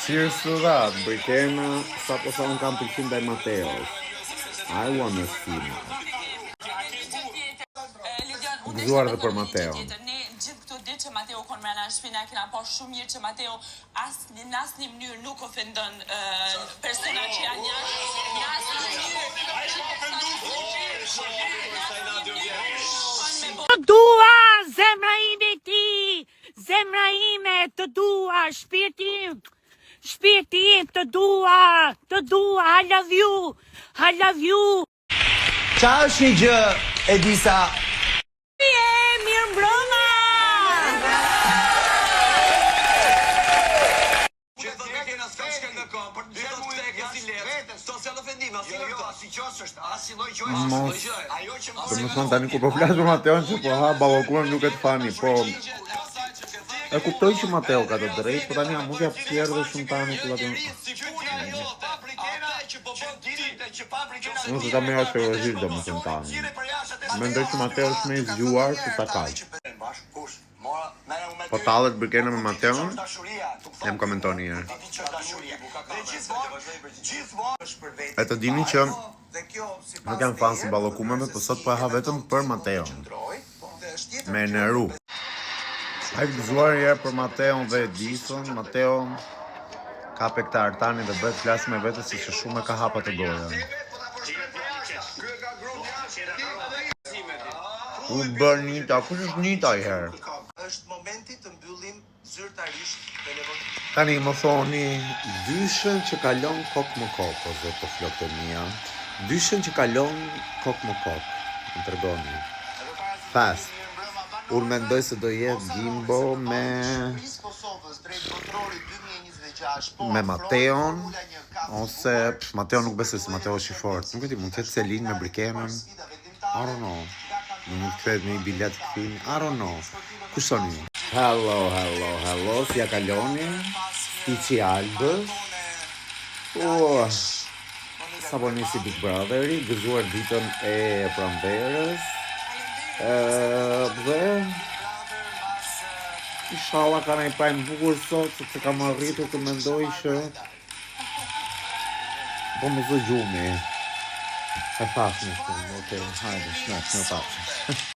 Cheers to that, Brikena, sa po sa unë kam pëlqim ndaj Mateos. I wanna see now. Gëzuar dhe për Mateo. Ne gjithë këto ditë që Mateo kon mbrana në shtëpi, na kena pa shumë mirë që Mateo në asnjë mënyrë nuk ofendon persona që janë Të dua, zemra ime ti, zemra ime, të dua, shpirti im, të dua, I love you. Qa është një gjë, Edisa? Mirë mbrëma! Që të Brikena s'ka shkën në kom, për të gjithë të tek e si letë, s'to si janë ofendim, asi lojtë. Asi qos është, asi loj gjoj, ajo që më... Për më thonë tani ku po flasë për Mateon që po ha balokuan nuk e të fani, po... E kuptoj që Mateo ka të drejt, po tani a mundja pjerë dhe shumë tani ku latë... Nuk se ta me është përvëzirë dhe më të në tani. Mendoj që Mateo është me i zgjuar që ta kaj. Po talët Brikena me Mateon, jem komentoni njerë. E të dini që nuk jam fan si balokumeve, po sot po e ha vetëm për Mateon. Me Neru. A i gëzuar njerë për Mateon dhe Edison. Mateon ka pe këta artani dhe bëhet flasë me vete si që shumë e ka hapa të goja. U bërë njita, kush është njita i herë? Është momenti të mbyllim zyrtarisht televonë. Tani më thoni, dyshën që kalon kok më kok, o zotë të flokët e mija. Dyshën që kalon kok më kok, më të rgoni. Fast. Unë mendoj se do jetë Gimbo me Mateon, ose Mateo nuk besoj se Mateo është i fort. Nuk e ti mund të jetë Selin me Brikenën, I don't know. Nuk të kretë me I bilet të këtimi, I don't know. Kushtoni ju? Hello, si ja kaloni? Tici Albës. Sa po nisi Big Brotheri, gëzuar ditën e pranverës. Dhe inshallah ka në I prajmë bukur sot, sepse kam arritur të mendoj që po më zë gjumi. E fash në shumë, okej, hajde, shmesh, në fash.